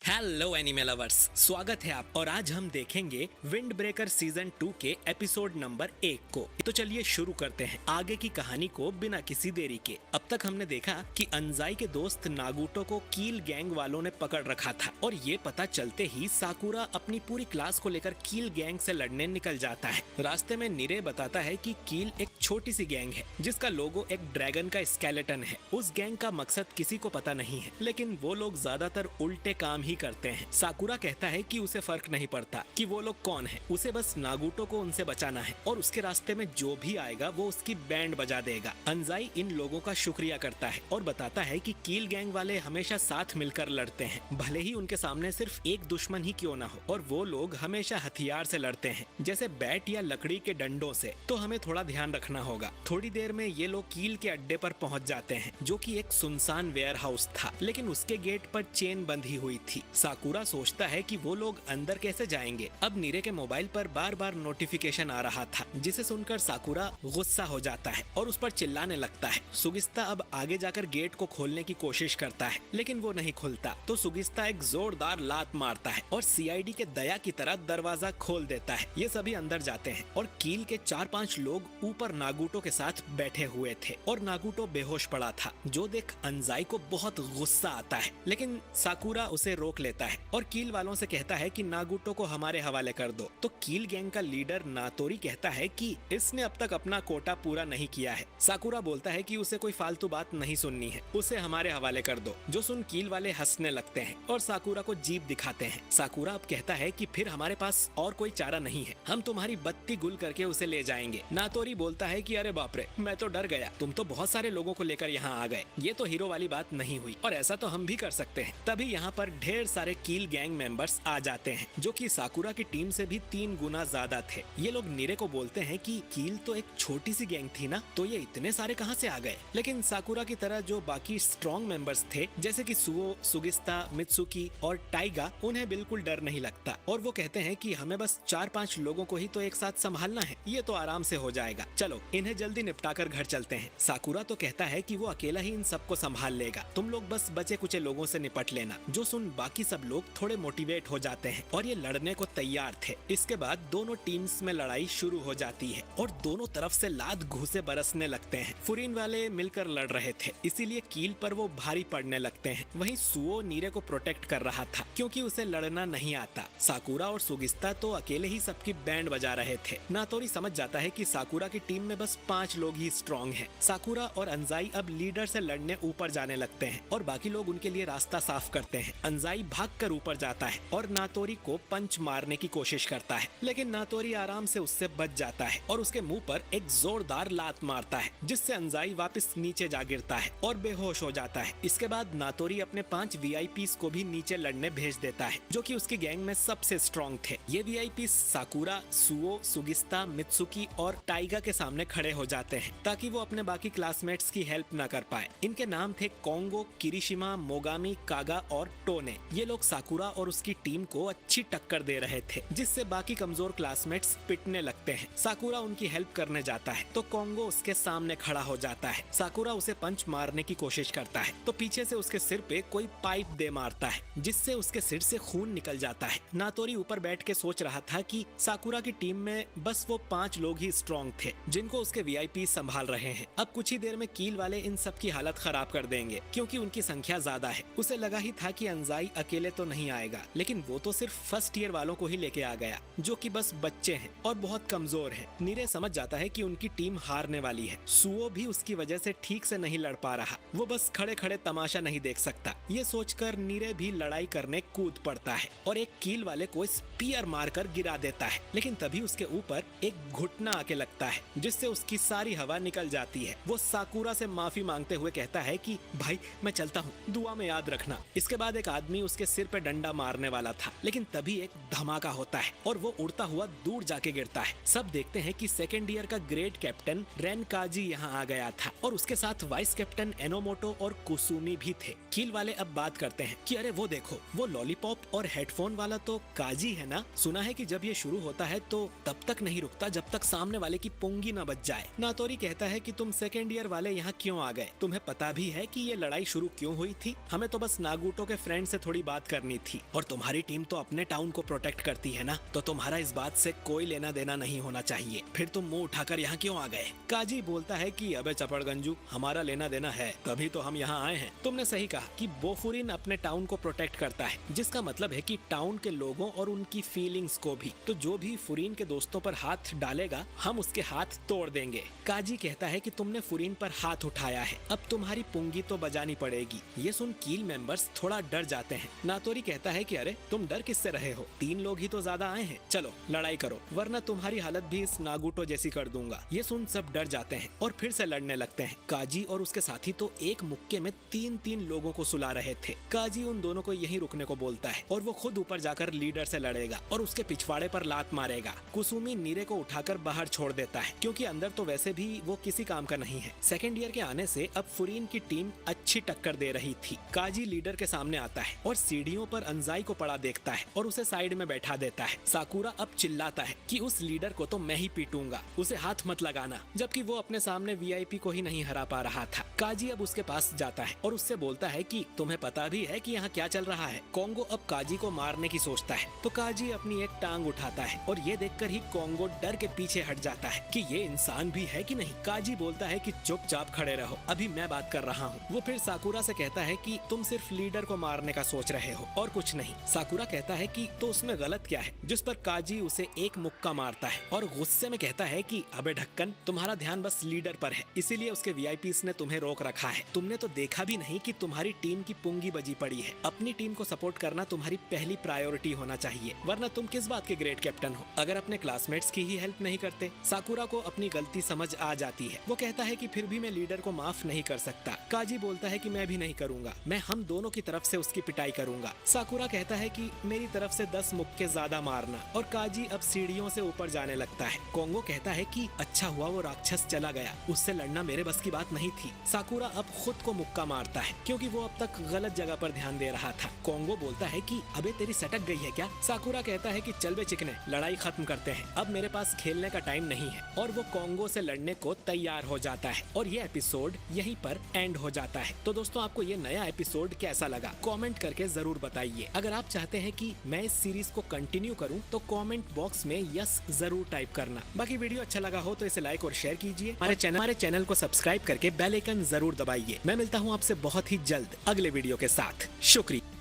Hello anime lovers, स्वागत है आप। और आज हम देखेंगे विंड ब्रेकर सीजन 2 के एपिसोड नंबर 1 को। तो चलिए शुरू करते हैं आगे की कहानी को बिना किसी देरी के। अब तक हमने देखा कि अंजाई के दोस्त नागुटो को कील गैंग वालों ने पकड़ रखा था और ये पता चलते ही साकुरा अपनी पूरी क्लास को लेकर कील गैंग से लड़ने निकल जाता है। रास्ते में निरे बताता है कि कील एक छोटी सी गैंग है जिसका लोगो एक ड्रैगन का स्केलेटन है। उस गैंग का मकसद किसी को पता नहीं है, लेकिन वो लोग ज्यादातर उल्टे काम ही करते हैं। साकुरा कहता है कि उसे फर्क नहीं पड़ता कि वो लोग कौन हैं, उसे बस नागुटो को उनसे बचाना है और उसके रास्ते में जो भी आएगा वो उसकी बैंड बजा देगा। अंजाई इन लोगों का शुक्रिया करता है और बताता है कि कील गैंग वाले हमेशा साथ मिलकर लड़ते हैं, भले ही उनके सामने सिर्फ एक दुश्मन ही क्यों ना हो, और वो लोग हमेशा हथियार से लड़ते हैं, जैसे बैट या लकड़ी के डंडों से। तो हमें थोड़ा ध्यान रखना होगा। थोड़ी देर में ये लोग कील के अड्डे पर पहुंच जाते हैं, जो कि एक सुनसान वेयर हाउस था, लेकिन उसके गेट पर चेन बंधी हुई थी। साकुरा सोचता है कि वो लोग अंदर कैसे जाएंगे। अब नीरे के मोबाइल पर बार बार नोटिफिकेशन आ रहा था, जिसे सुनकर साकुरा गुस्सा हो जाता है और उस पर चिल्लाने लगता है। सुगिस्ता अब आगे जाकर गेट को खोलने की कोशिश करता है, लेकिन वो नहीं खुलता। तो सुगिस्ता एक जोरदार लात मारता है और सीआईडी के दया की तरह दरवाजा खोल देता है। ये सभी अंदर जाते हैं और कील के 4-5 लोग ऊपर नागुटो के साथ बैठे हुए थे और नागुटो बेहोश पड़ा था, जो देख अंजाई को बहुत गुस्सा आता है, लेकिन साकुरा उसे रोक लेता है और कील वालों से कहता है कि नागुटो को हमारे हवाले कर दो। तो कील गैंग का लीडर नातोरी कहता है कि इसने अब तक अपना कोटा पूरा नहीं किया है। साकुरा बोलता है कि उसे कोई फालतू बात नहीं सुननी है, उसे हमारे हवाले कर दो। जो सुन कील वाले हंसने लगते हैं और साकुरा को जीप दिखाते हैं। साकुरा अब कहता है कि फिर हमारे पास और कोई चारा नहीं है, हम तुम्हारी बत्ती गुल करके उसे ले जाएंगे। नातोरी बोलता है कि अरे बाप रे, मैं तो डर गया, तुम तो बहुत सारे लोगों को लेकर यहाँ आ गए, ये तो हीरो वाली बात नहीं हुई, और ऐसा तो हम भी कर सकते हैं। तभी यहाँ पर ढेर सारे कील गैंग मेंबर्स आ जाते हैं, जो कि साकुरा की टीम से भी 3 गुना ज्यादा थे। ये लोग नीरे को बोलते हैं कि कील तो एक छोटी सी गैंग थी ना, तो ये इतने सारे कहाँ से आ गए। लेकिन साकुरा की तरह जो बाकी स्ट्रॉन्ग मेंबर्स थे, जैसे कि सुओ, सुगिस्ता, मित्सुकी और टाइगा, उन्हें बिल्कुल डर नहीं लगता और वो कहते हैं कि हमें बस 4-5 लोगों को ही तो एक साथ संभालना है, ये तो आराम से हो जाएगा, चलो इन्हें जल्दी निपटा कर घर चलते हैं। साकुरा तो कहता है कि वो अकेला ही इन सबको संभाल लेगा, तुम लोग बस बचे कुचे लोगों से निपट लेना। जो सुन बाकी सब लोग थोड़े मोटिवेट हो जाते हैं और ये लड़ने को तैयार थे। इसके बाद दोनों टीम्स में लड़ाई शुरू हो जाती है और दोनों तरफ से लात घूंसे बरसने लगते हैं। फुरीन वाले मिलकर लड़ रहे थे, इसीलिए कील पर वो भारी पड़ने लगते हैं। वहीं सुओ नीरे को प्रोटेक्ट कर रहा था, क्योंकि उसे लड़ना नहीं आता। साकुरा और सुगिस्ता तो अकेले ही सबकी बैंड बजा रहे थे। नातोरी समझ जाता है कि साकुरा की टीम में बस 5 लोग ही स्ट्रॉन्ग हैं। साकुरा और अंजाई अब लीडर से लड़ने ऊपर जाने लगते हैं और बाकी लोग उनके लिए रास्ता साफ करते हैं। अंजाई भागकर ऊपर जाता है और नातोरी को पंच मारने की कोशिश करता है, लेकिन नातोरी आराम से उससे बच जाता है और उसके मुंह पर एक जोरदार लात मारता है, जिससे अंजाई वापस नीचे जा गिरता है और बेहोश हो जाता है। इसके बाद नातोरी अपने 5 वीआईपीस को भी नीचे लड़ने भेज देता है, जो कि उसकी गैंग में सबसे स्ट्रॉन्ग थे। ये वीआईपीस साकुरा, सुओ, सुगिस्ता, मित्सुकी और टाइगा के सामने खड़े हो जाते हैं, ताकि वो अपने बाकी क्लासमेट्स की हेल्प न कर पाए। इनके नाम थे कोंगो, किरिशिमा, मोगामी, कागा और टोने। ये लोग साकुरा और उसकी टीम को अच्छी टक्कर दे रहे थे, जिससे बाकी कमजोर क्लासमेट्स पिटने लगते हैं। साकुरा उनकी हेल्प करने जाता है तो कोंगो उसके सामने खड़ा हो जाता है। साकुरा उसे पंच मारने की कोशिश करता है तो पीछे से उसके सिर पे कोई पाइप दे मारता है, जिससे उसके सिर से खून निकल जाता है। नातोरी ऊपर बैठ के सोच रहा था कि साकुरा की टीम में बस वो 5 लोग ही स्ट्रॉन्ग थे, जिनको उसके वीआईपी संभाल रहे हैं। अब कुछ ही देर में कील वाले इन सब की हालत खराब कर देंगे, क्योंकि उनकी संख्या ज्यादा है। उसे लगा ही था कि अंजाई अकेले तो नहीं आएगा, लेकिन वो तो सिर्फ फर्स्ट ईयर वालों को ही लेके आ गया, जो कि बस बच्चे हैं और बहुत कमजोर हैं। नीरे समझ जाता है कि उनकी टीम हारने वाली है। सुओ भी उसकी वजह से ठीक से नहीं लड़ पा रहा, वो बस खड़े खड़े तमाशा नहीं देख सकता। ये सोचकर नीरे भी लड़ाई करने कूद पड़ता है और एक कील वाले को स्पीयर मारकर गिरा देता है, लेकिन तभी उसके ऊपर एक घुटना आके लगता है, जिससे उसकी सारी हवा निकल जाती है। वो साकुरा से माफी मांगते हुए कहता है कि भाई मैं चलता हूँ, दुआ में याद रखना। इसके बाद एक आदमी उसके सिर पे डंडा मारने वाला था, लेकिन तभी एक धमाका होता है और वो उड़ता हुआ दूर जाके गिरता है। सब देखते हैं कि सेकेंड ईयर का ग्रेड कैप्टन रेनकाजी यहाँ आ गया था और उसके साथ वाइस कैप्टन एनोमोटो और कुसुमी भी थे। कील वाले अब बात करते हैं कि अरे वो देखो, वो लॉलीपॉप और हेडफोन वाला तो काजी है ना। सुना है कि जब ये शुरू होता है तो तब तक नहीं रुकता जब तक सामने वाले की पुंगी न बच जाए। नातोरी कहता है कि तुम सेकेंड ईयर वाले यहाँ क्यों आ गए, तुम्हें पता भी है कि ये लड़ाई शुरू क्यों हुई थी। हमें तो बस नागुटो के फ्रेंड से थोड़ी थोड़ी बात करनी थी। और तुम्हारी टीम तो अपने टाउन को प्रोटेक्ट करती है ना, तो तुम्हारा इस बात से कोई लेना देना नहीं होना चाहिए। फिर तुम मुंह उठाकर यहाँ क्यों आ गए? काजी बोलता है कि अबे चपड़गंजू, हमारा लेना देना है, तभी तो हम यहाँ आए हैं। तुमने सही कहा कि बोफुरिन अपने टाउन को प्रोटेक्ट करता है, जिसका मतलब है कि टाउन के लोगों और उनकी फीलिंग्स को भी। तो जो भी फुरीन के दोस्तों पर हाथ डालेगा, हम उसके हाथ तोड़ देंगे। काजी कहता है कि तुमने फुरीन पर हाथ उठाया है, अब तुम्हारी पुंगी तो बजानी पड़ेगी। ये सुन कील मेंबर्स थोड़ा डर जाते हैं। नातोरी कहता है कि अरे तुम डर किससे रहे हो, 3 लोग ही तो ज्यादा आए हैं, चलो लड़ाई करो, वरना तुम्हारी हालत भी इस नागुटो जैसी कर दूंगा। ये सुन सब डर जाते हैं और फिर से लड़ने लगते हैं। काजी और उसके साथी तो एक मुक्के में 3-3 लोगों को सुला रहे थे। काजी उन दोनों को यहीं रुकने को बोलता है और वो खुद ऊपर जाकर लीडर से लड़ेगा और उसके पिछवाड़े पर लात मारेगा। कुसुमी नीरे को उठाकर बाहर छोड़ देता है, क्योंकि अंदर तो वैसे भी वो किसी काम का नहीं है। सेकेंड ईयर के आने से अब फुरीन की टीम अच्छी टक्कर दे रही थी। काजी लीडर के सामने आता है और सीढ़ियों पर अंजाई को पड़ा देखता है और उसे साइड में बैठा देता है। साकुरा अब चिल्लाता है कि उस लीडर को तो मैं ही पीटूंगा, उसे हाथ मत लगाना, जबकि वो अपने सामने वीआईपी को ही नहीं हरा पा रहा था। काजी अब उसके पास जाता है और उससे बोलता है कि तुम्हें पता भी है कि यहाँ क्या चल रहा है। कोंगो अब काजी को मारने की सोचता है, तो काजी अपनी एक टांग उठाता है और ये देखकर ही कोंगो डर के पीछे हट जाता है कि ये इंसान भी है कि नहीं। काजी बोलता है कि चुपचाप खड़े रहो, अभी मैं बात कर रहा हूँ। वो फिर साकुरा से कहता है कि तुम सिर्फ लीडर को मारने का सोच रहे हो और कुछ नहीं। साकुरा कहता है कि तो उसमें गलत क्या है, जिस पर काजी उसे एक मुक्का मारता है और गुस्से में कहता है कि अबे ढक्कन, तुम्हारा ध्यान बस लीडर पर है, इसीलिए उसके वीआईपीस ने तुम्हें रोक रखा है। तुमने तो देखा भी नहीं कि तुम्हारी टीम की पुंगी बजी पड़ी है। अपनी टीम को सपोर्ट करना तुम्हारी पहली प्रायोरिटी होना चाहिए, वरना तुम किस बात के ग्रेट कैप्टन हो अगर अपने क्लासमेट्स की ही हेल्प नहीं करते। साकुरा को अपनी गलती समझ आ जाती है। वो कहता है कि फिर भी मैं लीडर को माफ नहीं कर सकता। काजी बोलता है कि मैं भी नहीं करूंगा, मैं हम दोनों की तरफ से उसकी पिटाई करूंगा। साकुरा कहता है कि मेरी तरफ से 10 मुक्के ज्यादा मारना, और काजी अब सीढ़ियों से ऊपर जाने लगता है। कोंगो कहता है कि अच्छा हुआ वो राक्षस चला गया, उससे लड़ना मेरे बस की बात नहीं थी। साकुरा अब खुद को मुक्का मारता है, क्योंकि वो अब तक गलत जगह पर ध्यान दे रहा था। कोंगो बोलता है कि अबे तेरी सटक गई है क्या? साकुरा कहता है कि चल बे चिकने, लड़ाई खत्म करते हैं, अब मेरे पास खेलने का टाइम नहीं है। और वो कोंगो से लड़ने को तैयार हो जाता है और ये एपिसोड यहीं पर एंड हो जाता है। तो दोस्तों, आपको ये नया एपिसोड कैसा लगा कमेंट करके जरूर बताइए। अगर आप चाहते हैं कि मैं इस सीरीज को कंटिन्यू करूं तो कमेंट बॉक्स में यस जरूर टाइप करना। बाकी वीडियो अच्छा लगा हो तो इसे लाइक और शेयर कीजिए। हमारे चैनल को सब्सक्राइब करके बेल आइकन जरूर दबाइए। मैं मिलता हूं आपसे बहुत ही जल्द अगले वीडियो के साथ। शुक्रिया।